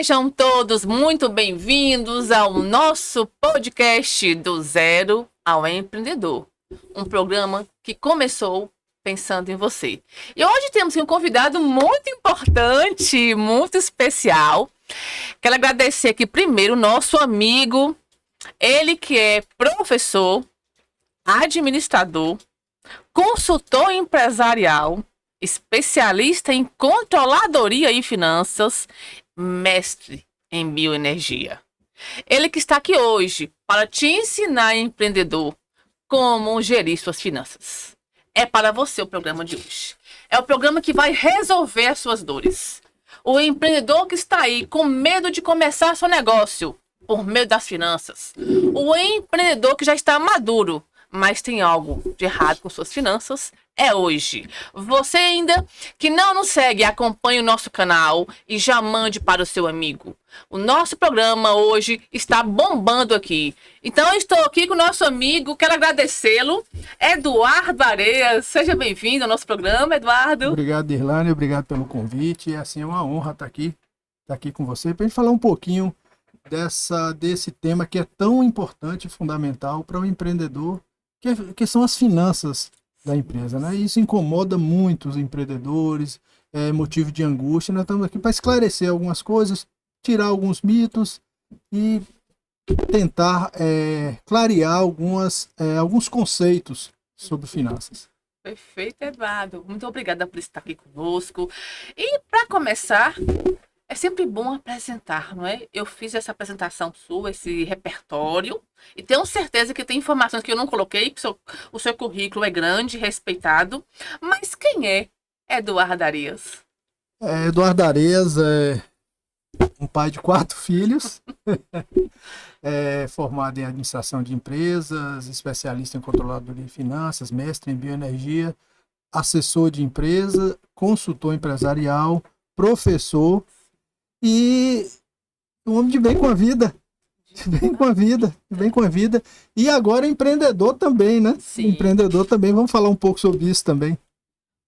Sejam todos muito bem-vindos ao nosso podcast do Zero ao Empreendedor. Um programa que começou pensando em você. E hoje temos um convidado muito importante, muito especial. Quero agradecer aqui primeiro o nosso amigo, ele que é professor, administrador, consultor empresarial, especialista em controladoria e finanças, mestre em bioenergia. Ele que está aqui hoje para te ensinar, empreendedor, como gerir suas finanças. É para você o programa de hoje. É o programa que vai resolver as suas dores. O empreendedor que está aí com medo de começar seu negócio por medo das finanças. O empreendedor que já está maduro, mas tem algo de errado com suas finanças, é hoje. Você ainda que não nos segue, acompanhe o nosso canal e já mande para o seu amigo. O nosso programa hoje está bombando aqui. Então eu estou aqui com o nosso amigo, quero agradecê-lo, Eduardo Areias. Seja bem-vindo ao nosso programa, Eduardo. Obrigado, Irlane, obrigado pelo convite. É uma honra estar aqui com você para a gente falar um pouquinho desse tema que é tão importante e fundamental para o empreendedor, que são as finanças da empresa, né? Isso incomoda muito os empreendedores, é motivo de angústia. Nós estamos aqui para esclarecer algumas coisas, tirar alguns mitos e tentar clarear alguns conceitos sobre finanças. Perfeito, Eduardo. Muito obrigada por estar aqui conosco. E para começar, é sempre bom apresentar, não é? Eu fiz essa apresentação sua, esse repertório, e tenho certeza que tem informações que eu não coloquei, porque o seu currículo é grande, respeitado. Mas quem é Eduardo Areias? Eduardo Areias é um pai de 4 filhos, formado em administração de empresas, especialista em controladoria de finanças, mestre em bioenergia, assessor de empresa, consultor empresarial, professor e um homem de bem com a vida. De bem com a vida. E agora empreendedor também, né? Sim. Empreendedor também. Vamos falar um pouco sobre isso também.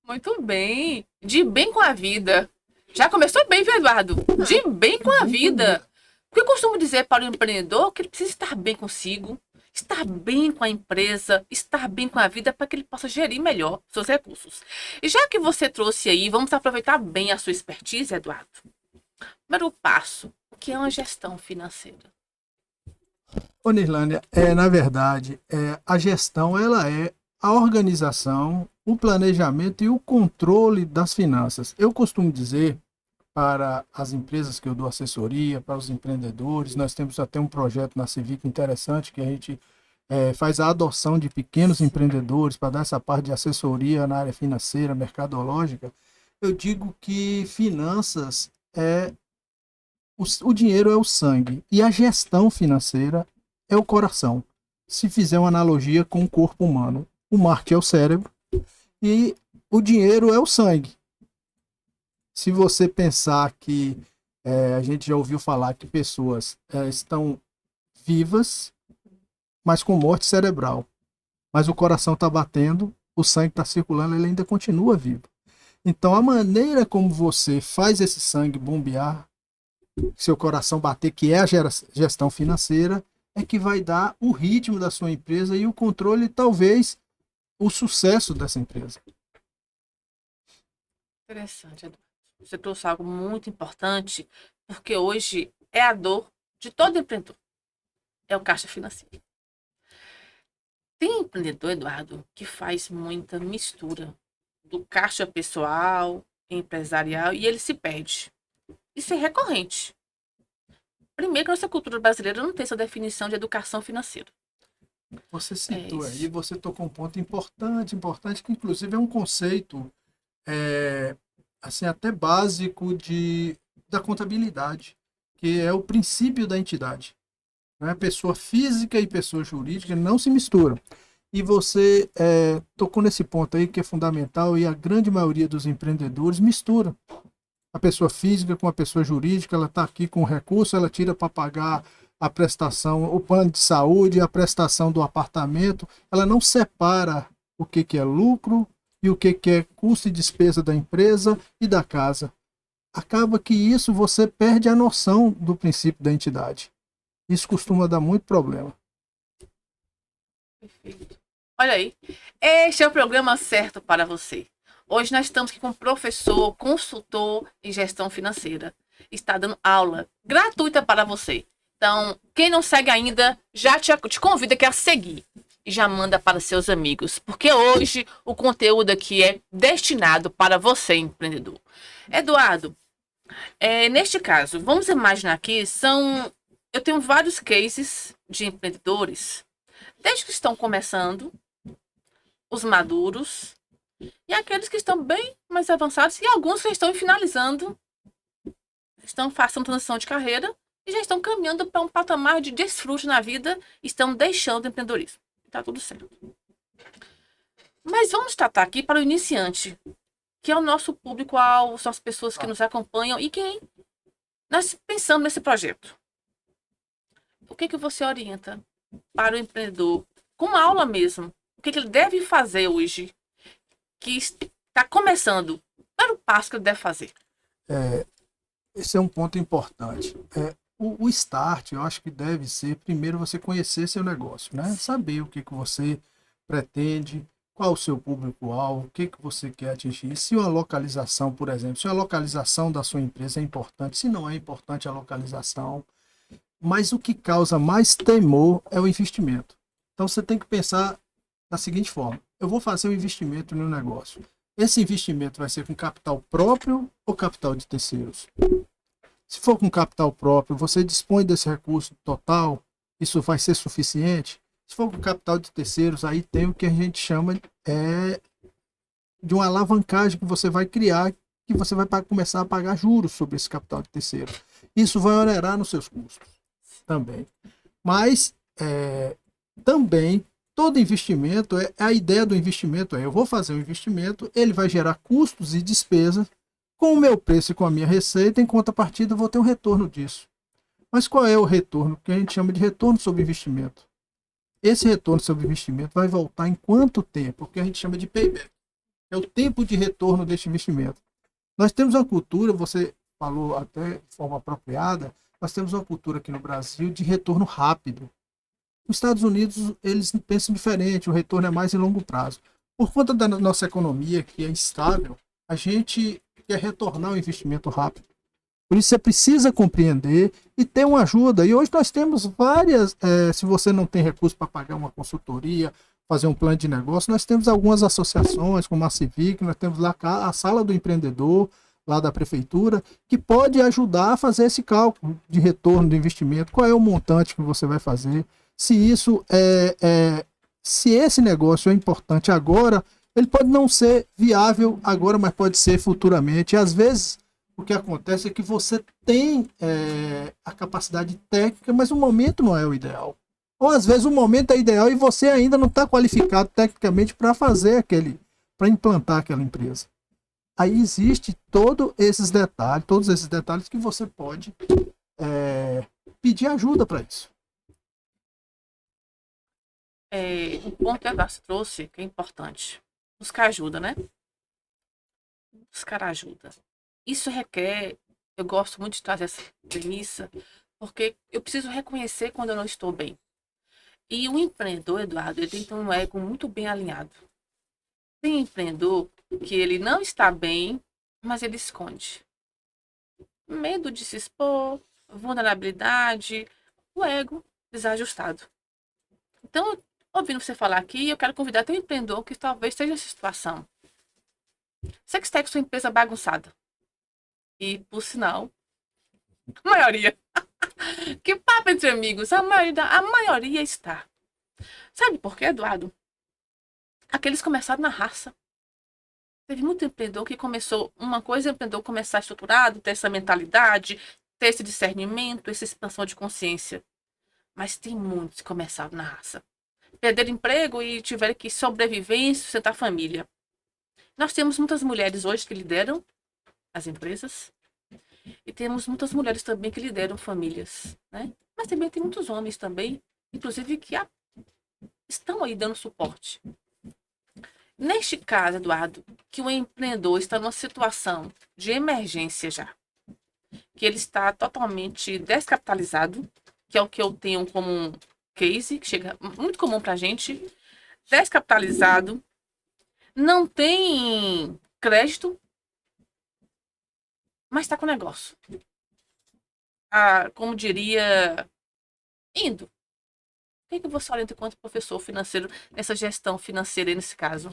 Muito bem. De bem com a vida. Já começou bem, viu, Eduardo? De bem com a vida. Porque eu costumo dizer para o empreendedor que ele precisa estar bem consigo, estar bem com a empresa, estar bem com a vida para que ele possa gerir melhor seus recursos. E já que você trouxe aí, vamos aproveitar bem a sua expertise, Eduardo. Primeiro passo, o que é uma gestão financeira? Ô, Nirlânia, na verdade, a gestão ela é a organização, o planejamento e o controle das finanças. Eu costumo dizer para as empresas que eu dou assessoria, para os empreendedores, nós temos até um projeto na Civic interessante que a gente faz a adoção de pequenos empreendedores para dar essa parte de assessoria na área financeira, mercadológica. Eu digo que finanças o dinheiro é o sangue e a gestão financeira é o coração. Se fizer uma analogia com o corpo humano, o marketing é o cérebro e o dinheiro é o sangue. Se você pensar que a gente já ouviu falar que pessoas estão vivas, mas com morte cerebral, mas o coração está batendo, o sangue está circulando, ele ainda continua vivo. Então a maneira como você faz esse sangue bombear, seu coração bater, que é a gestão financeira, é que vai dar o ritmo da sua empresa e o controle, talvez, o sucesso dessa empresa. Interessante, Eduardo. Você trouxe algo muito importante, porque hoje é a dor de todo empreendedor. É o caixa financeiro. Tem empreendedor, Eduardo, que faz muita mistura do caixa pessoal, empresarial, e ele se perde. Isso é recorrente. Primeiro que a nossa cultura brasileira não tem essa definição de educação financeira. Você citou aí, você tocou um ponto importante, que inclusive é um conceito assim, até básico da contabilidade, que é o princípio da entidade. Né? Pessoa física e pessoa jurídica não se misturam. E você tocou nesse ponto aí que é fundamental e a grande maioria dos empreendedores mistura. A pessoa física com a pessoa jurídica, ela está aqui com o recurso, ela tira para pagar a prestação, o plano de saúde, a prestação do apartamento, ela não separa o que é lucro e o que é custo e despesa da empresa e da casa. acaba que isso você perde a noção do princípio da entidade. Isso costuma dar muito problema. Perfeito. Olha aí, este é o programa certo para você. Hoje nós estamos aqui com um professor, consultor em gestão financeira. Está dando aula gratuita para você. Então, quem não segue ainda, já te convida aqui a seguir. E já manda para seus amigos. Porque hoje o conteúdo aqui é destinado para você, empreendedor. Eduardo, neste caso, vamos imaginar aqui, eu tenho vários cases de empreendedores, desde que estão começando, os maduros, e aqueles que estão bem mais avançados, e alguns que estão finalizando, estão fazendo transição de carreira, e já estão caminhando para um patamar de desfrute na vida, estão deixando o empreendedorismo. Tá tudo certo. Mas vamos tratar aqui para o iniciante, que é o nosso público-alvo, são as pessoas que nos acompanham e quem nós pensamos nesse projeto. O que você orienta para o empreendedor, com uma aula mesmo? O que ele deve fazer hoje, que está começando? O primeiro passo que ele deve fazer? Esse é um ponto importante. O start, eu acho que deve ser, primeiro, você conhecer seu negócio, né? Saber o que você pretende, qual o seu público-alvo, o que você quer atingir. Se uma localização, por exemplo, se a localização da sua empresa é importante, se não é importante a localização. Mas o que causa mais temor é o investimento. Então você tem que pensar da seguinte forma: eu vou fazer um investimento no negócio. Esse investimento vai ser com capital próprio ou capital de terceiros? Se for com capital próprio, você dispõe desse recurso total, isso vai ser suficiente? Se for com capital de terceiros, aí tem o que a gente chama de uma alavancagem que você vai criar, que você vai começar a pagar juros sobre esse capital de terceiros. Isso vai onerar nos seus custos também. Mas também todo investimento, a ideia do investimento eu vou fazer um investimento, ele vai gerar custos e despesas, com o meu preço e com a minha receita, em contrapartida eu vou ter um retorno disso. Mas qual é o retorno? Que a gente chama de retorno sobre investimento. Esse retorno sobre investimento vai voltar em quanto tempo? O que a gente chama de payback. É o tempo de retorno desse investimento. Nós temos uma cultura, você falou até de forma apropriada, nós temos uma cultura aqui no Brasil de retorno rápido. Nos Estados Unidos, eles pensam diferente, o retorno é mais em longo prazo. Por conta da nossa economia, que é instável, a gente quer retornar o investimento rápido. Por isso você precisa compreender e ter uma ajuda. E hoje nós temos várias, se você não tem recurso para pagar uma consultoria, fazer um plano de negócio, nós temos algumas associações, como a Civic, nós temos lá a Sala do Empreendedor, lá da prefeitura, que pode ajudar a fazer esse cálculo de retorno do investimento, qual é o montante que você vai fazer, se isso se esse negócio é importante agora, ele pode não ser viável agora, mas pode ser futuramente. E às vezes o que acontece é que você tem a capacidade técnica, mas o momento não é o ideal. Ou às vezes o momento é ideal e você ainda não está qualificado tecnicamente para fazer para implantar aquela empresa. Aí existe todos esses detalhes que você pode pedir ajuda para isso. Um ponto que a Darcy trouxe, que é importante. Buscar ajuda, né? Buscar ajuda. Isso requer, eu gosto muito de trazer essa premissa, porque eu preciso reconhecer quando eu não estou bem. E o empreendedor, Eduardo, ele tem que ter um ego muito bem alinhado. Tem empreendedor que ele não está bem, mas ele esconde. Medo de se expor, vulnerabilidade, o ego desajustado. Então, ouvindo você falar aqui, eu quero convidar até um empreendedor que talvez esteja nessa situação. Você que está com sua empresa bagunçada. E, por sinal, a maioria. Que papo entre amigos, a maioria está. Sabe por quê, Eduardo? Aqueles começaram na raça. Teve muito empreendedor que começou uma coisa, o empreendedor começar estruturado, ter essa mentalidade, ter esse discernimento, essa expansão de consciência. Mas tem muitos que começaram na raça. Perderam emprego e tiveram que sobreviver e sustentar a família. Nós temos muitas mulheres hoje que lideram as empresas. E temos muitas mulheres também que lideram famílias, né? Mas também tem muitos homens também, inclusive que estão aí dando suporte. Neste caso, Eduardo, que o empreendedor está numa situação de emergência já. que ele está totalmente descapitalizado, que é o que eu tenho como um case, que chega muito comum para a gente, descapitalizado, não tem crédito, mas está com negócio. Como diria, indo. O que você orienta enquanto professor financeiro nessa gestão financeira aí nesse caso?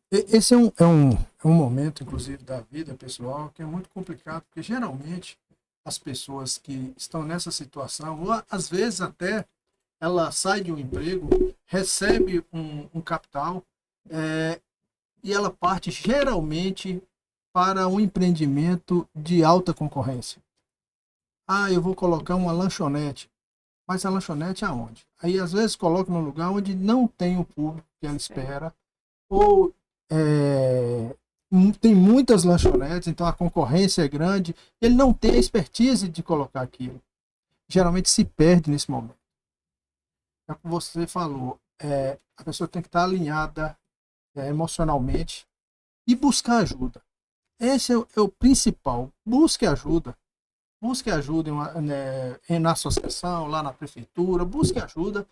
Esse é um momento, inclusive, da vida pessoal que é muito complicado, porque geralmente as pessoas que estão nessa situação, ou às vezes até ela sai de um emprego, recebe um capital, e ela parte geralmente para um empreendimento de alta concorrência. Eu vou colocar uma lanchonete. Mas a lanchonete aonde? Aí às vezes coloca num lugar onde não tem o público que ela espera, ou tem muitas lanchonetes, então a concorrência é grande, ele não tem a expertise de colocar aquilo. Geralmente se perde nesse momento. É o que você falou, a pessoa tem que estar alinhada emocionalmente e buscar ajuda. Esse é o principal. Busque ajuda. Busque ajuda na associação, lá na prefeitura, busque ajuda,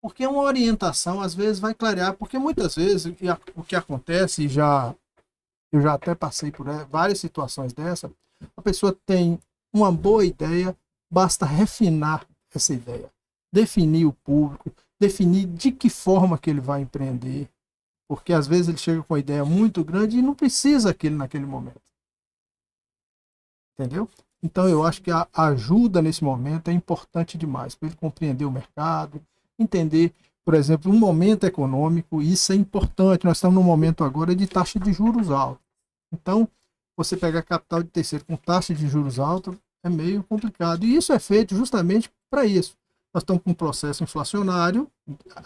porque uma orientação às vezes vai clarear, porque muitas vezes o que acontece, eu já até passei por várias situações dessa, a pessoa tem uma boa ideia, basta refinar essa ideia, definir o público, definir de que forma que ele vai empreender, porque às vezes ele chega com uma ideia muito grande e não precisa aquilo naquele momento. Entendeu? Então eu acho que a ajuda nesse momento é importante demais para ele compreender o mercado, entender, por exemplo, um momento econômico, isso é importante. Nós estamos num momento agora de taxa de juros alta. Então, você pegar capital de terceiro com taxa de juros alta é meio complicado. E isso é feito justamente para isso. Nós estamos com um processo inflacionário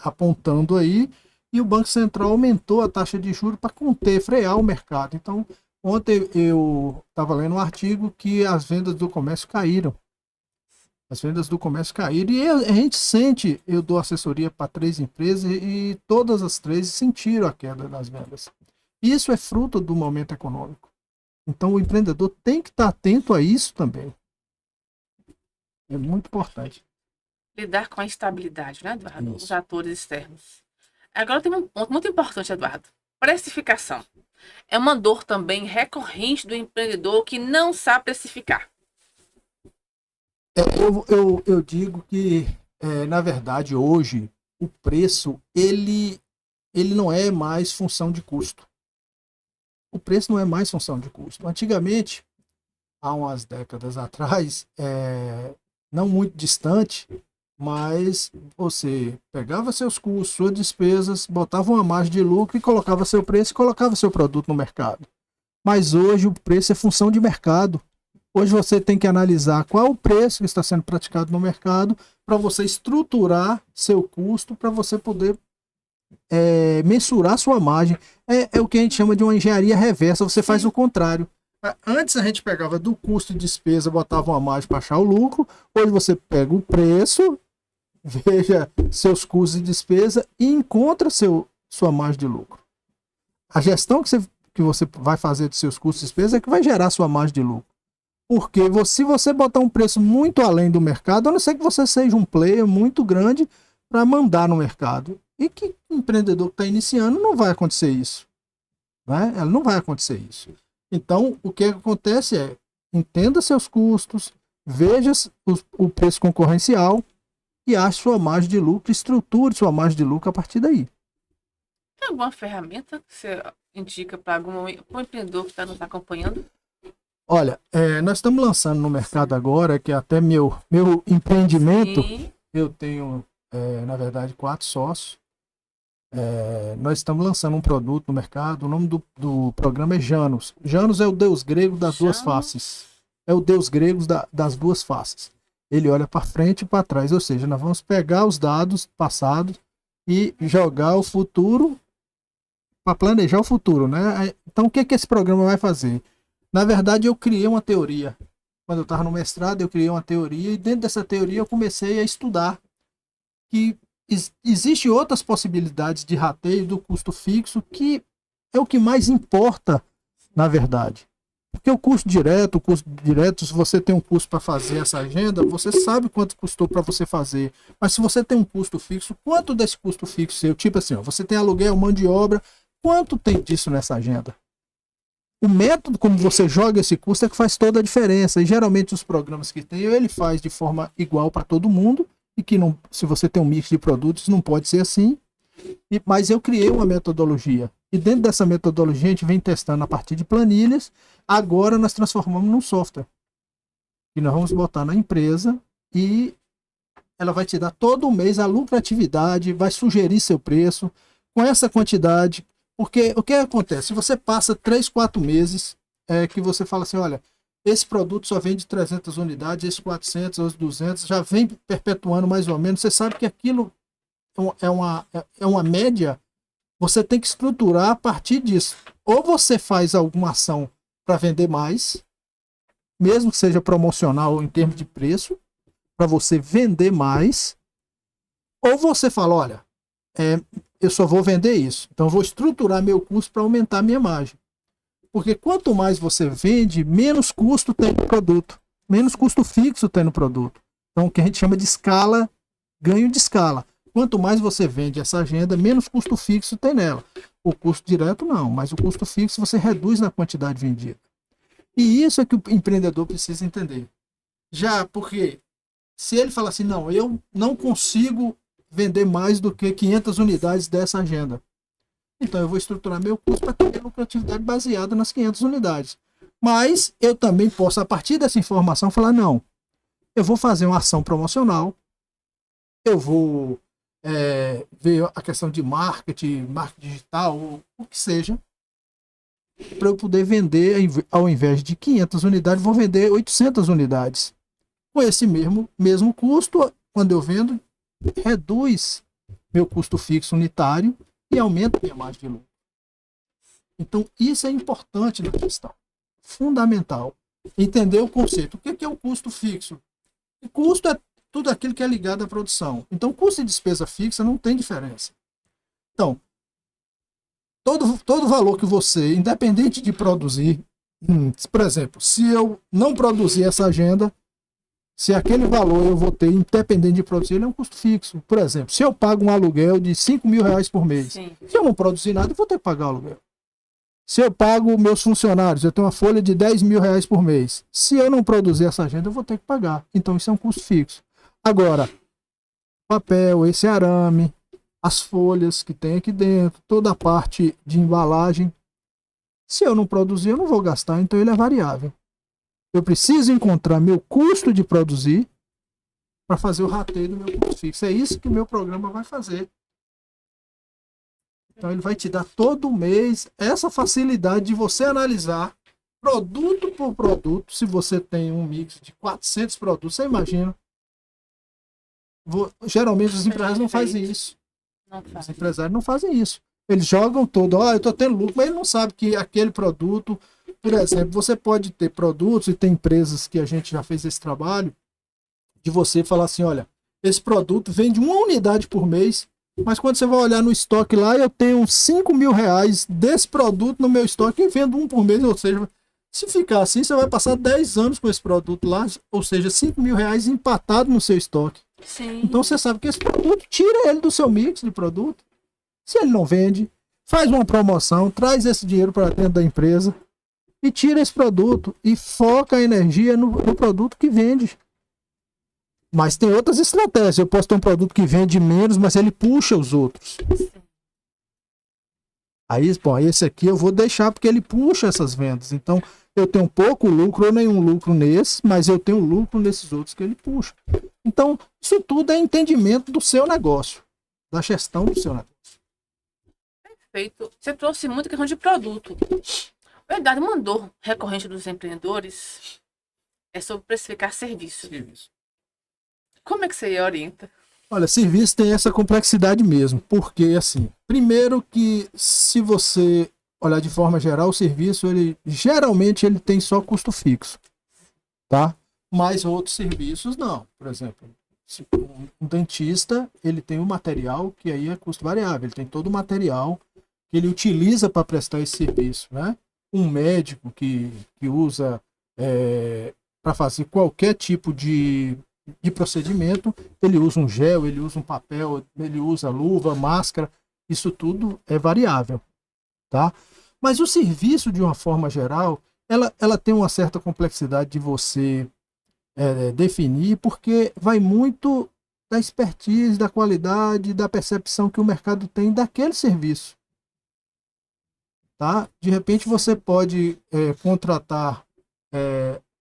apontando aí, e o Banco Central aumentou a taxa de juros para conter, frear o mercado. Então, ontem eu estava lendo um artigo que as vendas do comércio caíram. As vendas do comércio caíram. E a gente sente, eu dou assessoria para 3 empresas e todas as 3 sentiram a queda das vendas. Isso é fruto do momento econômico. Então o empreendedor tem que estar atento a isso também. É muito importante. Lidar com a instabilidade, né, Eduardo? Isso. Os atores externos. Agora tem um ponto muito importante, Eduardo. Precificação. É uma dor também recorrente do empreendedor que não sabe precificar. Eu digo que, na verdade, hoje, o preço, ele não é mais função de custo. O preço não é mais função de custo. Antigamente, há umas décadas atrás, não muito distante, mas você pegava seus custos, suas despesas, botava uma margem de lucro e colocava seu preço e colocava seu produto no mercado. Mas hoje o preço é função de mercado. Hoje você tem que analisar qual o preço que está sendo praticado no mercado para você estruturar seu custo, para você poder mensurar sua margem. É o que a gente chama de uma engenharia reversa, você faz o contrário. Antes a gente pegava do custo de despesa, botava uma margem para achar o lucro. Hoje você pega o preço, veja seus custos de despesa e encontra sua margem de lucro. A gestão que você vai fazer dos seus custos de despesa é que vai gerar sua margem de lucro. Porque se você botar um preço muito além do mercado, a não ser que você seja um player muito grande para mandar no mercado. E que empreendedor que está iniciando não vai acontecer isso. Né? Ela não vai acontecer isso. Então, o que acontece é, entenda seus custos, veja o preço concorrencial e ache sua margem de lucro, estruture sua margem de lucro a partir daí. Tem alguma ferramenta que você indica para algum empreendedor que está nos acompanhando? Olha, nós estamos lançando no mercado agora, que é até meu empreendimento. Sim. Eu tenho, na verdade, 4 sócios. Nós estamos lançando um produto no mercado. O nome do programa é Janus. Janus é o deus grego das duas faces. É o deus grego das duas faces. Ele olha para frente e para trás. Ou seja, nós vamos pegar os dados passados e jogar o futuro para planejar o futuro, né? Então, o que esse programa vai fazer? Na verdade, eu criei uma teoria. Quando eu estava no mestrado, eu criei uma teoria e dentro dessa teoria eu comecei a estudar que existem outras possibilidades de rateio do custo fixo, que é o que mais importa, na verdade. Porque o custo direto, se você tem um custo para fazer essa agenda, você sabe quanto custou para você fazer. Mas se você tem um custo fixo, quanto desse custo fixo seu? Tipo assim, ó, você tem aluguel, mão de obra, quanto tem disso nessa agenda? O método como você joga esse custo é que faz toda a diferença. E geralmente os programas que tem, ele faz de forma igual para todo mundo, e que não, se você tem um mix de produtos, não pode ser assim. Mas eu criei uma metodologia. E dentro dessa metodologia a gente vem testando a partir de planilhas. Agora nós transformamos num software. E nós vamos botar na empresa e ela vai te dar todo mês a lucratividade, vai sugerir seu preço com essa quantidade. Porque o que acontece? Se você passa 3, 4 meses que você fala assim, olha, esse produto só vende 300 unidades, esse 400, os 200, já vem perpetuando mais ou menos, você sabe que aquilo é uma média, você tem que estruturar a partir disso. Ou você faz alguma ação para vender mais, mesmo que seja promocional em termos de preço, para você vender mais, ou você fala, olha, eu só vou vender isso, então eu vou estruturar meu custo para aumentar a minha margem. Porque quanto mais você vende, menos custo tem no produto, menos custo fixo tem no produto. Então o que a gente chama de escala, ganho de escala. Quanto mais você vende essa agenda, menos custo fixo tem nela. O custo direto não, mas o custo fixo você reduz na quantidade vendida. E isso é que o empreendedor precisa entender. Já porque se ele falar assim, não, eu não consigo vender mais do que 500 unidades dessa agenda. Então eu vou estruturar meu custo para ter lucratividade baseada nas 500 unidades. Mas eu também posso, a partir dessa informação, falar, não, eu vou fazer uma ação promocional, eu vou ver a questão de marketing digital, o que seja, para eu poder vender, ao invés de 500 unidades, vou vender 800 unidades. Com esse mesmo custo, quando eu vendo, reduz meu custo fixo unitário e aumenta minha margem de lucro. Então, isso é importante na gestão. Fundamental. Entender o conceito. O que é o custo fixo? O custo é tudo aquilo que é ligado à produção. Então, custo e despesa fixa não tem diferença. Então, todo valor que você, independente de produzir, por exemplo, se eu não produzir essa agenda, se aquele valor eu vou ter, independente de produzir, ele é um custo fixo. Por exemplo, se eu pago um aluguel de 5 mil reais por mês, sim, se eu não produzir nada, eu vou ter que pagar o aluguel. Se eu pago meus funcionários, eu tenho uma folha de 10 mil reais por mês. Se eu não produzir essa agenda, eu vou ter que pagar. Então isso é um custo fixo. Agora, papel, esse arame, as folhas que tem aqui dentro, toda a parte de embalagem, se eu não produzir, eu não vou gastar, então ele é variável. Eu preciso encontrar meu custo de produzir para fazer o rateio do meu custo fixo. É isso que o meu programa vai fazer. Então ele vai te dar todo mês essa facilidade de você analisar produto por produto. Se você tem um mix de 400 produtos, você imagina. Geralmente os empresários não fazem isso. Os empresários não fazem isso. Eles jogam todo, eu estou tendo lucro, mas ele não sabe que aquele produto, por exemplo, você pode ter produtos, e tem empresas que a gente já fez esse trabalho, de você falar assim, olha, esse produto vende uma unidade por mês, mas quando você vai olhar no estoque lá, eu tenho 5 mil reais desse produto no meu estoque e vendo um por mês, ou seja, se ficar assim, você vai passar 10 anos com esse produto lá, ou seja, 5 mil reais empatado no seu estoque. Sim. Então você sabe que esse produto, tira ele do seu mix de produto. Se ele não vende, faz uma promoção, traz esse dinheiro para dentro da empresa e tira esse produto e foca a energia no produto que vende. Mas tem outras estratégias. Eu posso ter um produto que vende menos, mas ele puxa os outros. Aí, bom, esse aqui eu vou deixar porque ele puxa essas vendas. Então, eu tenho pouco lucro ou nenhum lucro nesse, mas eu tenho lucro nesses outros que ele puxa. Então, isso tudo é entendimento do seu negócio, da gestão do seu negócio. Perfeito. Você trouxe muita questão de produto. O Eduardo mandou recorrente dos empreendedores sobre precificar serviço. Como é que você orienta? Olha, serviço tem essa complexidade mesmo, porque assim, primeiro que se você olhar de forma geral, o serviço, geralmente ele tem só custo fixo, tá? Mas outros serviços não. Por exemplo, um dentista, ele tem um material que aí é custo variável, ele tem todo o material que ele utiliza para prestar esse serviço, né? um médico que usa para fazer qualquer tipo de procedimento, ele usa um gel, ele usa um papel, ele usa luva, máscara, isso tudo é variável, tá? Mas o serviço, de uma forma geral, ela tem uma certa complexidade de você definir, porque vai muito da expertise, da qualidade, da percepção que o mercado tem daquele serviço. Tá? De repente você pode contratar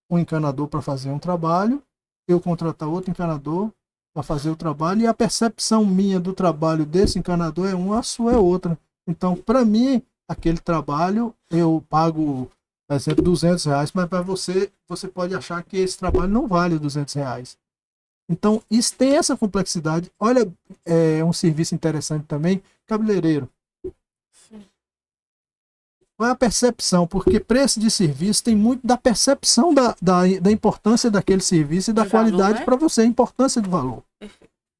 um encanador para fazer um trabalho, eu contratar outro encanador para fazer o trabalho, e a percepção minha do trabalho desse encanador é uma, a sua é outra. Então, para mim, aquele trabalho eu pago, por exemplo, R$ 200, mas para você, você pode achar que esse trabalho não vale R$ 200. Então, isso tem essa complexidade. Olha, é um serviço interessante também, cabeleireiro. Qual é a percepção? Porque preço de serviço tem muito da percepção da importância daquele serviço e da qualidade para você, a importância do valor.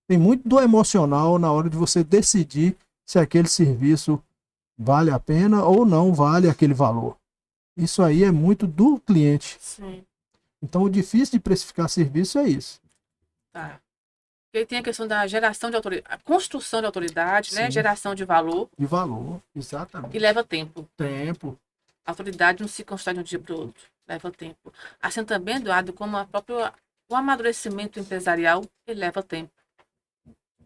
Tem muito do emocional na hora de você decidir se aquele serviço vale a pena ou não vale aquele valor. Isso aí é muito do cliente. Sim. Então, o difícil de precificar serviço é isso. Tá. Porque tem a questão da geração de autoridade, a construção de autoridade, né? Sim. Geração de valor. De valor, exatamente. E leva tempo. Tempo. A autoridade não se constrói de um dia para o outro. Leva tempo. Assim também, Eduardo, como o amadurecimento empresarial, ele leva tempo.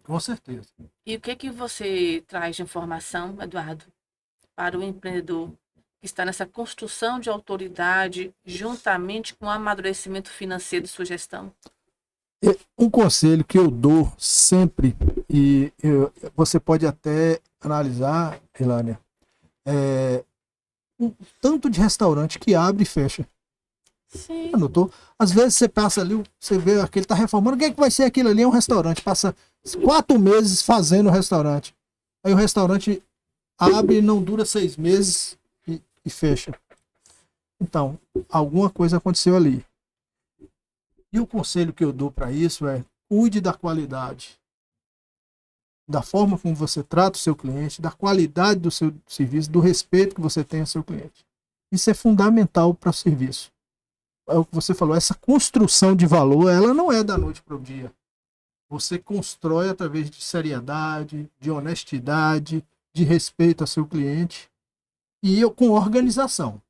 Com certeza. E o que você traz de informação, Eduardo, para o empreendedor que está nessa construção de autoridade juntamente com o amadurecimento financeiro de sua gestão? Um conselho que eu dou sempre, e você pode até analisar, Elânia, um tanto de restaurante que abre e fecha. Sim. Anotou? Às vezes você passa ali, você vê que ele está reformando, o que é que vai ser aquilo ali? É um restaurante. Passa 4 meses fazendo o restaurante. Aí o restaurante abre, não dura 6 meses e fecha. Então, alguma coisa aconteceu ali. E o conselho que eu dou para isso é: cuide da qualidade, da forma como você trata o seu cliente, da qualidade do seu serviço, do respeito que você tem ao seu cliente. Isso é fundamental para o serviço. É o que você falou, essa construção de valor, ela não é da noite para o dia. Você constrói através de seriedade, de honestidade, de respeito ao seu cliente e com organização.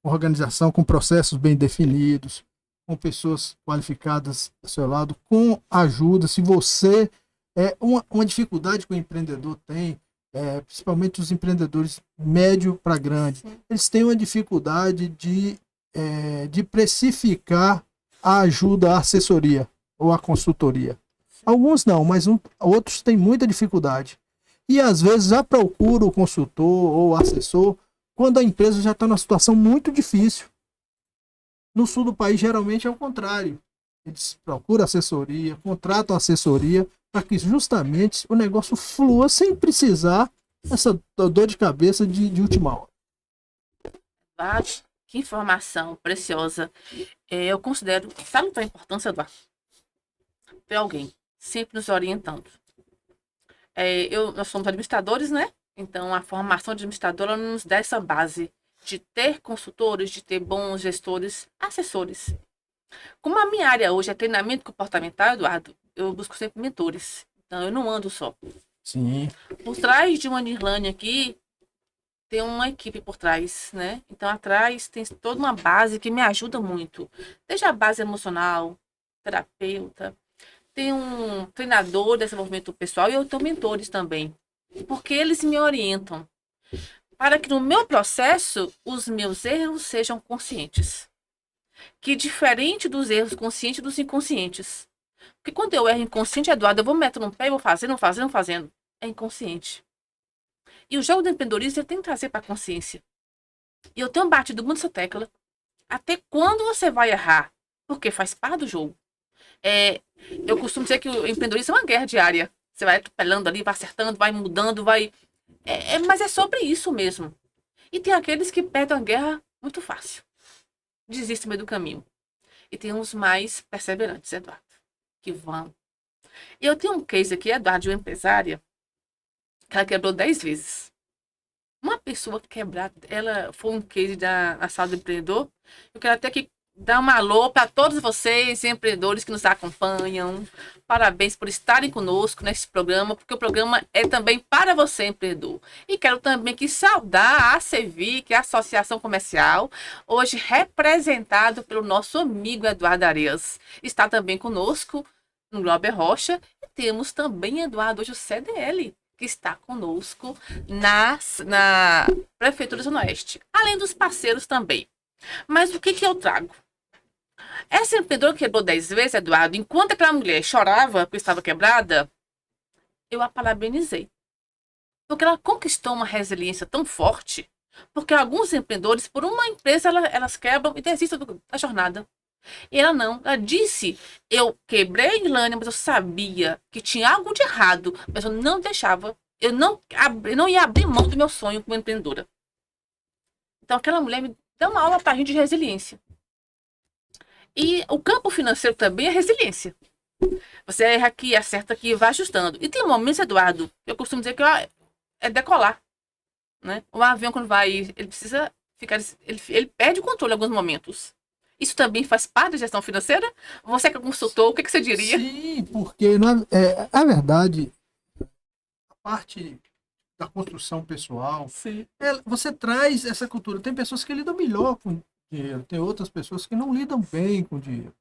Organização com processos bem definidos, com pessoas qualificadas ao seu lado, com ajuda. Se você uma dificuldade que o empreendedor tem, principalmente os empreendedores médio para grande, sim, eles têm uma dificuldade de precificar a ajuda, a assessoria ou a consultoria. Alguns não, mas outros têm muita dificuldade. E às vezes já procura o consultor ou o assessor quando a empresa já está numa situação muito difícil. No sul do país, geralmente é o contrário. Eles procuram assessoria, contratam assessoria para que justamente o negócio flua sem precisar dessa dor de cabeça de última hora. Que informação preciosa. Eu considero, sabe a importância, Eduardo? Ter alguém sempre nos orientando. Nós somos administradores, né? Então, a formação administradora nos dá essa base de ter consultores, de ter bons gestores, assessores. Como a minha área hoje é treinamento comportamental, Eduardo, eu busco sempre mentores. Então, eu não ando só. Sim. Por trás de uma Nirlane aqui, tem uma equipe por trás, né? Então, atrás tem toda uma base que me ajuda muito. Desde a base emocional, terapeuta, tem um treinador de desenvolvimento pessoal e eu tenho mentores também. Porque eles me orientam para que no meu processo os meus erros sejam conscientes. Que diferente dos erros conscientes dos inconscientes. Porque quando eu erro inconsciente, Eduardo, eu vou meter no pé e vou fazendo. É inconsciente. E o jogo do empreendedorismo ele tem que trazer para a consciência. E eu tenho batido muito essa tecla. Até quando você vai errar? Porque faz parte do jogo. Eu costumo dizer que o empreendedorismo é uma guerra diária. Você vai atropelando ali, vai acertando, vai mudando, vai... mas é sobre isso mesmo. E tem aqueles que perdem a guerra muito fácil. Desistem no meio do caminho. E tem uns mais perseverantes, Eduardo, que vão. E eu tenho um case aqui, Eduardo, de uma empresária que ela quebrou 10 vezes. uma pessoa quebrada, ela foi um case da sala do empreendedor. Eu quero até que dar um alô para todos vocês, empreendedores que nos acompanham. Parabéns por estarem conosco nesse programa, porque o programa é também para você, empreendedor. E quero também aqui saudar a Cevic, a Associação Comercial, hoje representado pelo nosso amigo Eduardo Arias. Está também conosco no Glauber Rocha. E temos também, Eduardo, hoje o CDL, que está conosco na Prefeitura Zona Oeste, além dos parceiros também. Mas o que eu trago? Essa empreendedora quebrou 10 vezes, Eduardo. Enquanto aquela mulher chorava porque estava quebrada, eu a parabenizei. Porque ela conquistou uma resiliência tão forte. Porque alguns empreendedores, por uma empresa, elas quebram e desistem da jornada. E ela não. Ela disse, eu quebrei, Ilânia, mas eu sabia que tinha algo de errado. Mas eu não deixava. Eu não ia abrir mão do meu sonho como empreendedora. Então aquela mulher me deu uma aula pra gente de resiliência. E o campo financeiro também é resiliência. Você erra aqui, acerta aqui e vai ajustando. E tem momentos, Eduardo, eu costumo dizer que é decolar. Né? O avião, quando vai, ele precisa ficar. Ele perde o controle em alguns momentos. Isso também faz parte da gestão financeira? Você que é consultor, o que você diria? Sim, porque na verdade, a parte da construção pessoal, Sim. você traz essa cultura. Tem pessoas que lidam melhor com dinheiro, tem outras pessoas que não lidam bem com dinheiro.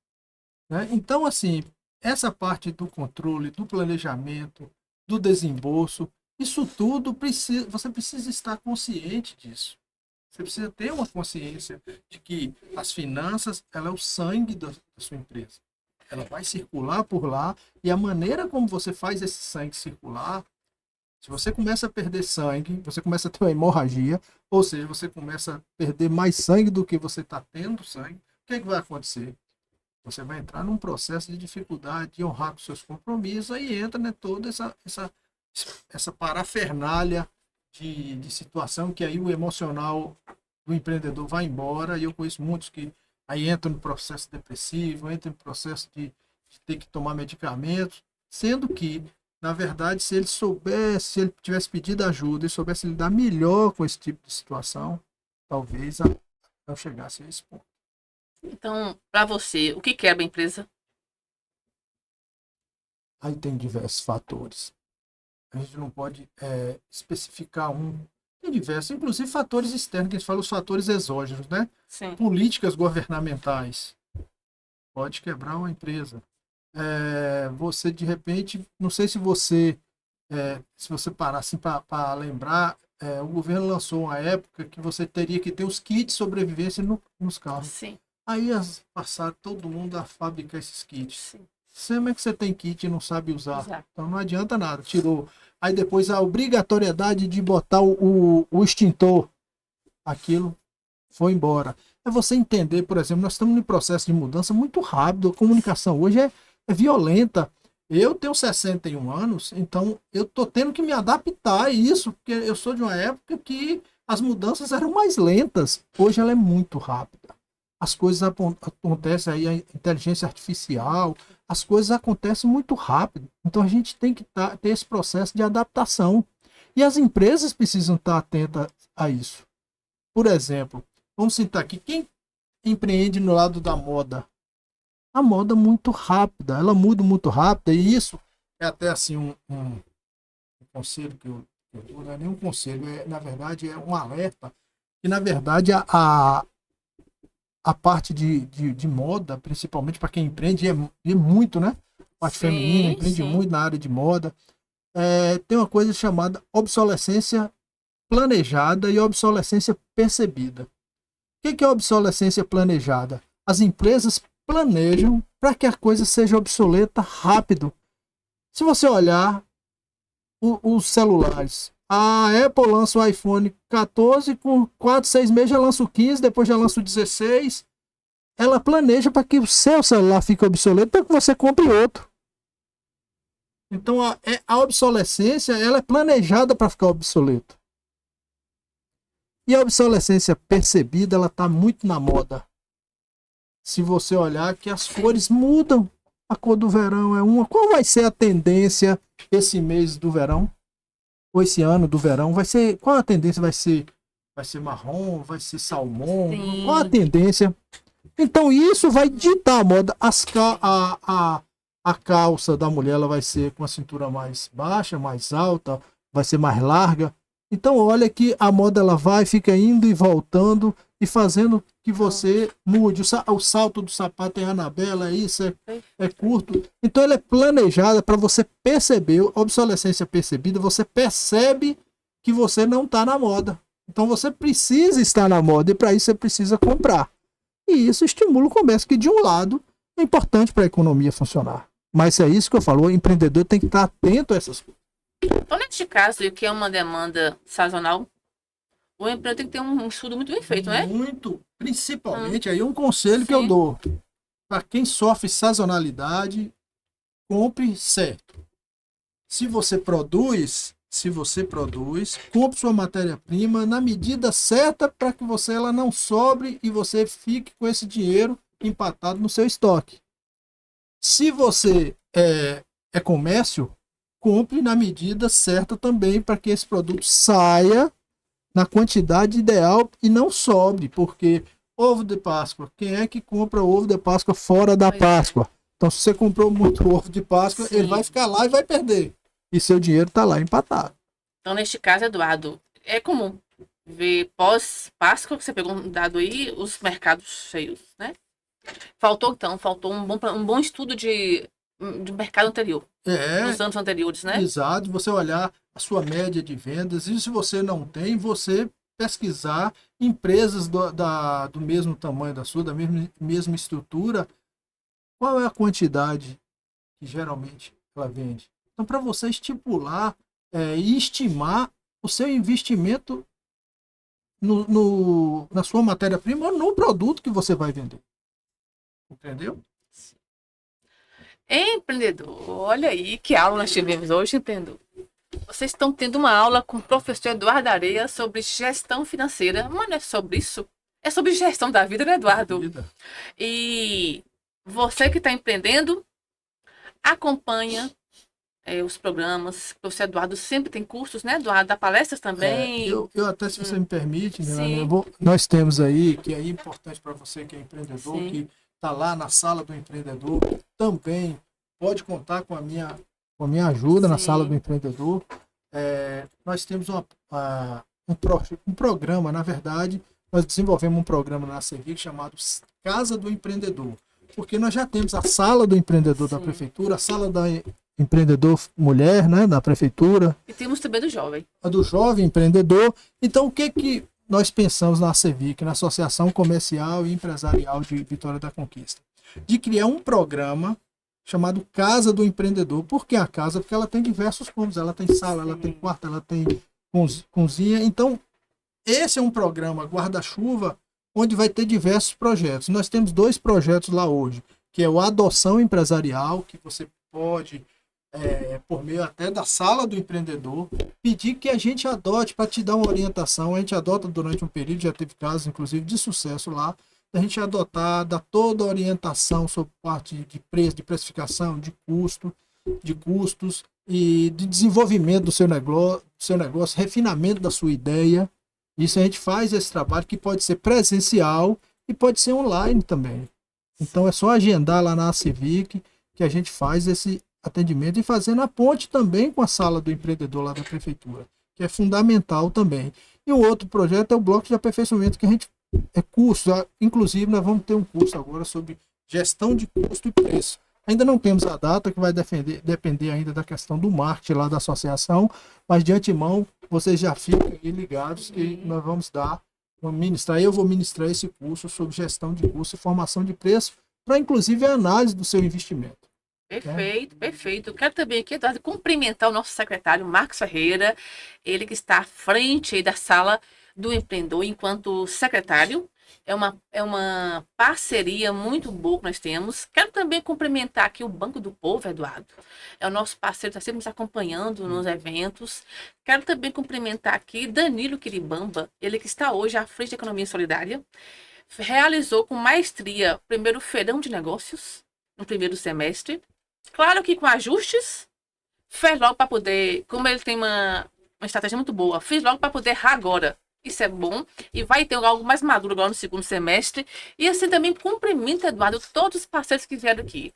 Né? Então, assim, essa parte do controle, do planejamento, do desembolso, isso tudo você precisa estar consciente disso. Você precisa ter uma consciência de que as finanças, ela é o sangue da sua empresa. Ela vai circular por lá e a maneira como você faz esse sangue circular, se você começa a perder sangue, você começa a ter uma hemorragia, ou seja, você começa a perder mais sangue do que você está tendo sangue, o que vai acontecer? Você vai entrar num processo de dificuldade de honrar com seus compromissos, aí entra, né, toda essa parafernália de situação que aí o emocional do empreendedor vai embora, e eu conheço muitos que aí entram no processo depressivo, entram no processo de ter que tomar medicamentos, sendo que, na verdade, se ele soubesse, se ele tivesse pedido ajuda e soubesse lidar melhor com esse tipo de situação, talvez não chegasse a esse ponto. Então, para você, o que quebra a empresa? Aí tem diversos fatores. A gente não pode especificar um. Tem diversos, inclusive fatores externos, que a gente fala os fatores exógenos, né? Sim. Políticas governamentais. Pode quebrar uma empresa. Você, de repente, não sei se você parar assim para lembrar, o governo lançou uma época que você teria que ter os kits de sobrevivência nos carros. Sim. Aí passaram todo mundo a fabricar esses kits. Sim. Como é que você tem kit e não sabe usar? Exato. Então não adianta nada. Tirou. Aí depois a obrigatoriedade de botar o extintor. Aquilo foi embora. É você entender, por exemplo, nós estamos num processo de mudança muito rápido. A comunicação hoje é violenta. Eu tenho 61 anos, então eu estou tendo que me adaptar a isso, porque eu sou de uma época que as mudanças eram mais lentas. Hoje ela é muito rápida. As coisas acontecem aí, a inteligência artificial, as coisas acontecem muito rápido. Então a gente tem que ter esse processo de adaptação. E as empresas precisam estar atentas a isso. Por exemplo, vamos citar aqui, quem empreende no lado da moda? A moda é muito rápida, ela muda muito rápido, e isso é até assim um conselho que eu dou, não é nem um conselho, na verdade é um alerta, que na verdade a parte de moda, principalmente para quem empreende, é muito, né? A parte feminina empreende muito na área de moda. Tem uma coisa chamada obsolescência planejada e obsolescência percebida. O que é obsolescência planejada? As empresas planejam para que a coisa seja obsoleta rápido. Se você olhar os celulares, a Apple lança o iPhone 14, com 4, 6 meses já lança o 15, depois já lança o 16. Ela planeja para que o seu celular fique obsoleto para que você compre outro. Então a obsolescência ela é planejada para ficar obsoleta. E a obsolescência percebida ela está muito na moda. Se você olhar que as cores mudam, a cor do verão é uma. Qual vai ser a tendência esse mês do verão? ou esse ano do verão, vai ser. Qual a tendência? Vai ser marrom? Vai ser salmão? Sim. Qual a tendência? Então isso vai ditar a moda. A calça da mulher ela vai ser com a cintura mais baixa, mais alta, vai ser mais larga. Então olha que a moda ela vai, fica indo e voltando e fazendo que você mude. O salto do sapato é Anabela, isso é curto. Então ela é planejada para você perceber, obsolescência percebida, você percebe que você não está na moda. Então você precisa estar na moda e para isso você precisa comprar. E isso estimula o comércio, que de um lado é importante para a economia funcionar. Mas é isso que eu falo, o empreendedor tem que estar atento a essas coisas. Então, neste caso, que é uma demanda sazonal, o empreendedor tem que ter um estudo muito bem feito, né? Muito, principalmente, aí um conselho que eu Sim. dou. Para quem sofre sazonalidade, compre certo. Se você produz, compre sua matéria-prima na medida certa para que ela não sobre e você fique com esse dinheiro empatado no seu estoque. Se você é comércio, compre na medida certa também para que esse produto saia na quantidade ideal e não sobre, porque ovo de Páscoa, quem é que compra ovo de Páscoa fora da Páscoa? Então, se você comprou muito ovo de Páscoa, Sim. ele vai ficar lá e vai perder. E seu dinheiro está lá empatado. Então, neste caso, Eduardo, é comum ver pós-Páscoa, que você pegou um dado aí, os mercados cheios, né? Faltou um bom estudo de mercado anterior, nos anos anteriores, né? Exato, você olhar a sua média de vendas, e se você não tem, você pesquisar empresas do mesmo tamanho da sua, da mesma estrutura, qual é a quantidade que geralmente ela vende. Então, para você estipular e estimar o seu investimento na sua matéria-prima ou no produto que você vai vender. Entendeu? Empreendedor, olha aí que aula nós tivemos hoje, empreendedor. Vocês estão tendo uma aula com o professor Eduardo Areia sobre gestão financeira, mas não é sobre isso. É sobre gestão da vida, né, Eduardo? E você que está empreendendo, acompanha os programas. O professor Eduardo sempre tem cursos, né, Eduardo? Dá palestras também. Eu até, se você me permite, Milana, nós temos aí, que é importante para você que é empreendedor, Sim. que está lá na sala do empreendedor, também pode contar com a minha ajuda na sala do empreendedor. Nós temos um programa, na verdade, nós desenvolvemos um programa na CEVIC chamado Casa do Empreendedor, porque nós já temos a sala do empreendedor da prefeitura, a sala da empreendedor mulher, né, da prefeitura. E temos também do jovem. A do jovem empreendedor. Então, o que nós pensamos na CEVIC, na Associação Comercial e Empresarial de Vitória da Conquista? De criar um programa chamado Casa do Empreendedor. Por que a casa? Porque ela tem diversos cômodos. Ela tem sala, ela tem quarto, ela tem cozinha. Então, esse é um programa guarda-chuva onde vai ter diversos projetos. Nós temos 2 projetos lá hoje, que é o Adoção Empresarial, que você pode, por meio até da sala do empreendedor, pedir que a gente adote para te dar uma orientação. A gente adota durante um período, já teve casos, inclusive, de sucesso lá, a gente adotar, dar toda a orientação sobre parte de preço, de precificação, de custos e de desenvolvimento do seu negócio, refinamento da sua ideia. Isso a gente faz esse trabalho que pode ser presencial e pode ser online também. Então é só agendar lá na CEVIC que a gente faz esse atendimento e fazendo a ponte também com a sala do empreendedor lá da prefeitura, que é fundamental também. E o outro projeto é o bloco de aperfeiçoamento, que a gente curso, inclusive nós vamos ter um curso agora sobre gestão de custo e preço. Ainda não temos a data, que vai depender ainda da questão do marketing lá da associação, mas de antemão vocês já ficam aí ligados que nós vamos ministrar. Eu vou ministrar esse curso sobre gestão de custo e formação de preço, para inclusive a análise do seu investimento. Perfeito, perfeito. Eu quero também aqui, Eduardo, cumprimentar o nosso secretário, Marcos Ferreira, ele que está à frente aí da sala do empreendedor enquanto secretário. É uma parceria muito boa que nós temos. Quero também cumprimentar aqui o Banco do Povo, Eduardo. É o nosso parceiro, está sempre nos acompanhando nos eventos. Quero também cumprimentar aqui Danilo Quiribamba, ele que está hoje à frente da Economia Solidária. Realizou com maestria o primeiro feirão de negócios no primeiro semestre. Claro que com ajustes, fez logo para poder, como ele tem uma uma estratégia muito boa. Fiz logo para poder errar agora. Isso é bom. E vai ter algo mais maduro agora no segundo semestre. E assim também cumprimento, Eduardo, todos os parceiros que vieram aqui.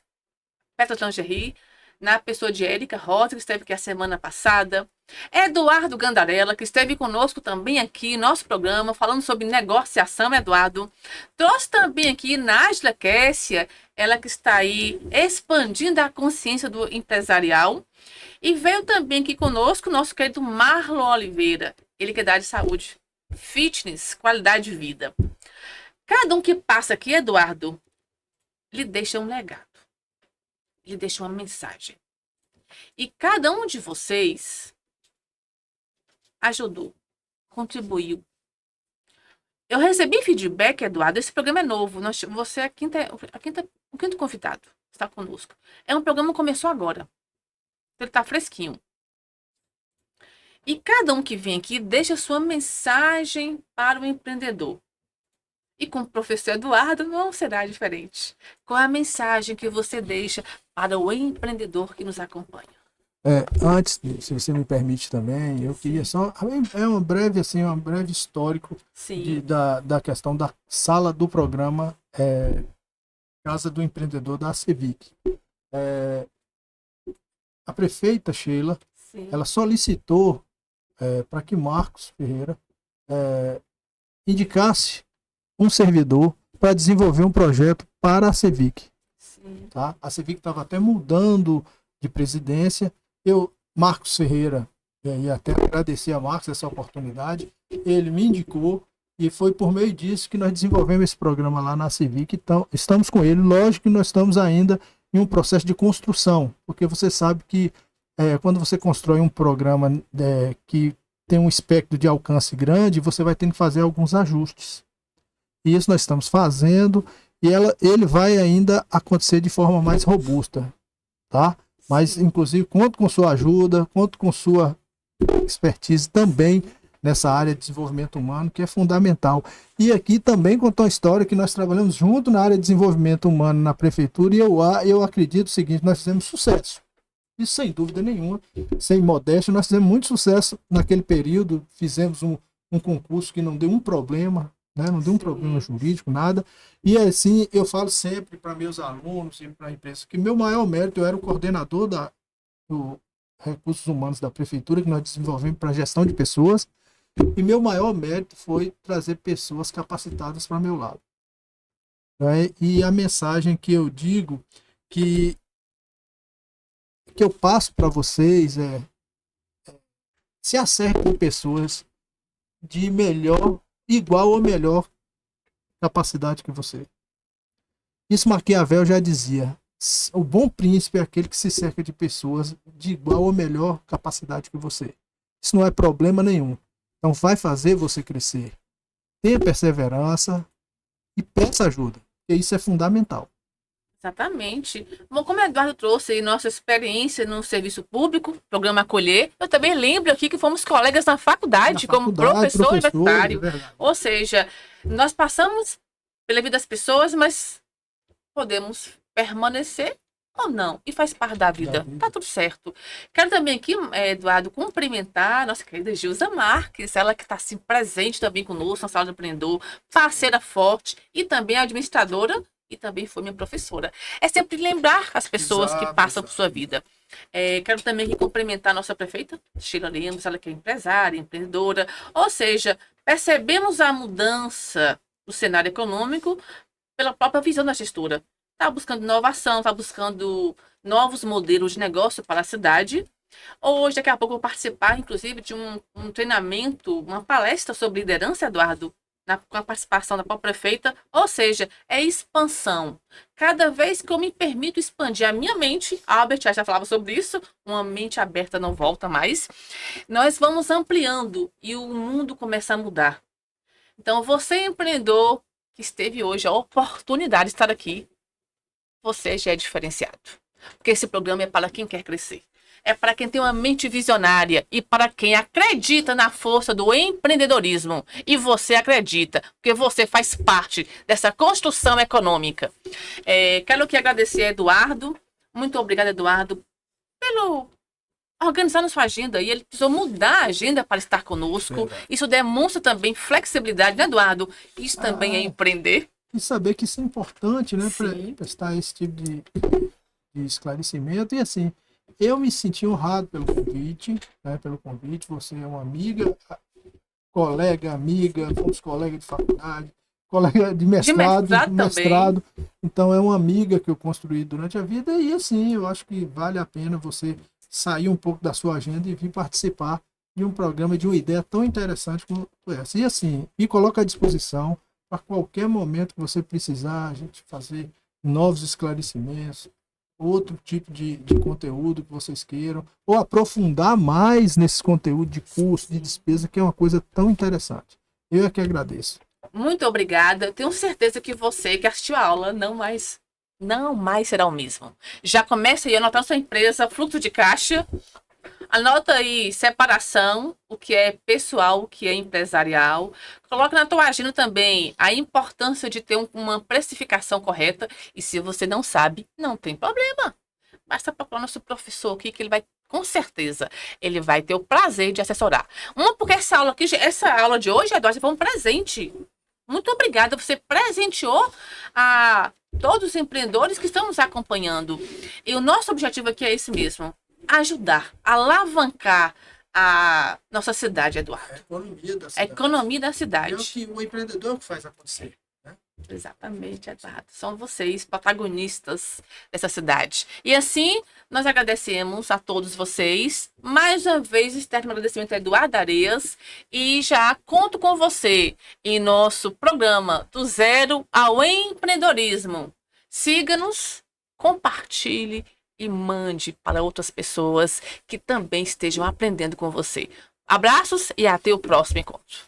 Petra Lingerie, na pessoa de Érica Rosa, que esteve aqui a semana passada. Eduardo Gandarella, que esteve conosco também aqui no nosso programa, falando sobre negociação, Eduardo. Trouxe também aqui Nájila Kessia, ela que está aí expandindo a consciência do empresarial. E veio também aqui conosco o nosso querido Marlon Oliveira, ele que é da área de saúde, fitness, qualidade de vida. Cada um que passa aqui, Eduardo, lhe deixa um legado, lhe deixa uma mensagem. E cada um de vocês ajudou, contribuiu. Eu recebi feedback, Eduardo, esse programa é novo, você é o quinto convidado, está conosco. É um programa que começou agora. Ele está fresquinho. E cada um que vem aqui deixa sua mensagem para o empreendedor. E com o professor Eduardo não será diferente. Qual é a mensagem que você deixa para o empreendedor que nos acompanha? Antes, se você me permite também, eu queria só... um breve histórico da questão da sala do programa Casa do Empreendedor da CEVIC. A prefeita Sheila, ela solicitou para que Marcos Ferreira indicasse um servidor para desenvolver um projeto para a CEVIC. Tá? A CEVIC estava até mudando de presidência. Marcos Ferreira, e até agradecer a Marcos essa oportunidade, ele me indicou e foi por meio disso que nós desenvolvemos esse programa lá na CEVIC. Então, estamos com ele. Lógico que nós estamos ainda em um processo de construção, porque você sabe que quando você constrói um programa que tem um espectro de alcance grande, você vai ter que fazer alguns ajustes. E isso nós estamos fazendo, e ele vai ainda acontecer de forma mais robusta, tá? Mas, inclusive, conto com sua ajuda, conto com sua expertise também nessa área de desenvolvimento humano, que é fundamental. E aqui também contou a história que nós trabalhamos junto na área de desenvolvimento humano na prefeitura, e eu acredito o seguinte: nós fizemos sucesso. Isso sem dúvida nenhuma, sem modéstia, nós fizemos muito sucesso naquele período, fizemos um concurso que não deu um problema, né? Não deu um problema jurídico, nada. E assim, eu falo sempre para meus alunos e para a empresa que meu maior mérito, eu era o coordenador do Recursos Humanos da prefeitura, que nós desenvolvemos para gestão de pessoas, e meu maior mérito foi trazer pessoas capacitadas para meu lado. E a mensagem que eu digo, que eu passo para vocês se acerque com pessoas de igual ou melhor capacidade que você. Isso Maquiavel já dizia: o bom príncipe é aquele que se cerca de pessoas de igual ou melhor capacidade que você. Isso não é problema nenhum. Então vai fazer você crescer. Tenha perseverança e peça ajuda, porque isso é fundamental. Exatamente. Bom, como o Eduardo trouxe aí nossa experiência no serviço público, programa Acolher, eu também lembro aqui que fomos colegas na faculdade como professor universitário. Ou seja, nós passamos pela vida das pessoas, mas podemos permanecer ou não. E faz parte da vida. Tá tudo certo. Quero também aqui, Eduardo, cumprimentar a nossa querida Gilza Marques, ela que está assim, presente também conosco na Sala do Empreendedor, parceira forte e também administradora, e também foi minha professora. É sempre lembrar as pessoas que passam por sua vida. Quero também aqui cumprimentar a nossa prefeita, Sheila Lemos, ela que é empresária, empreendedora. Ou seja, percebemos a mudança do cenário econômico pela própria visão da gestora. Está buscando inovação, está buscando novos modelos de negócio para a cidade. Hoje, daqui a pouco, eu vou participar, inclusive, de um treinamento, uma palestra sobre liderança, Eduardo, com a participação da própria prefeita. Ou seja, é expansão. Cada vez que eu me permito expandir a minha mente, a Albert Einstein já falava sobre isso, uma mente aberta não volta mais, nós vamos ampliando e o mundo começa a mudar. Então, você empreendedor que esteve hoje, a oportunidade de estar aqui, você já é diferenciado. Porque esse programa é para quem quer crescer. É para quem tem uma mente visionária e para quem acredita na força do empreendedorismo. E você acredita, porque você faz parte dessa construção econômica. Quero aqui agradecer a Eduardo. Muito obrigada, Eduardo, organizar na sua agenda. E ele precisou mudar a agenda para estar conosco. Verdade. Isso demonstra também flexibilidade, né, Eduardo? Isso também é empreender. E saber que isso é importante, né? Para Sim. prestar esse tipo de esclarecimento. E assim, eu me senti honrado pelo convite, né? Pelo convite. Você é uma amiga, colega, amiga, fomos colegas de faculdade, colega de mestrado, mestrado também. Então é uma amiga que eu construí durante a vida e assim, eu acho que vale a pena você sair um pouco da sua agenda e vir participar de um programa, de uma ideia tão interessante como essa. E assim, me coloca à disposição para qualquer momento que você precisar, a gente fazer novos esclarecimentos, outro tipo de conteúdo que vocês queiram, ou aprofundar mais nesse conteúdo de custo, de despesa, que é uma coisa tão interessante. Eu é que agradeço. Muito obrigada. Tenho certeza que você que assistiu a aula não mais será o mesmo. Já começa aí a anotar sua empresa, fluxo de caixa. Anota aí separação, o que é pessoal, o que é empresarial. Coloca na tua agenda também a importância de ter uma precificação correta. E se você não sabe, não tem problema. Basta procurar nosso professor aqui que ele vai, com certeza, ele vai ter o prazer de assessorar. Porque essa aula de hoje, Eduardo, foi um presente. Muito obrigada, você presenteou a todos os empreendedores que estão nos acompanhando. E o nosso objetivo aqui é esse mesmo. Ajudar, alavancar a nossa cidade, Eduardo. A economia da A cidade. economia da cidade. É o que o empreendedor que faz acontecer. Exatamente, Eduardo. São vocês, protagonistas dessa cidade. E assim, nós agradecemos a todos vocês. Mais uma vez, externo agradecimento a Eduardo Areias. E já conto com você em nosso programa Do Zero ao Empreendedorismo. Siga-nos, compartilhe e mande para outras pessoas que também estejam aprendendo com você. Abraços e até o próximo encontro.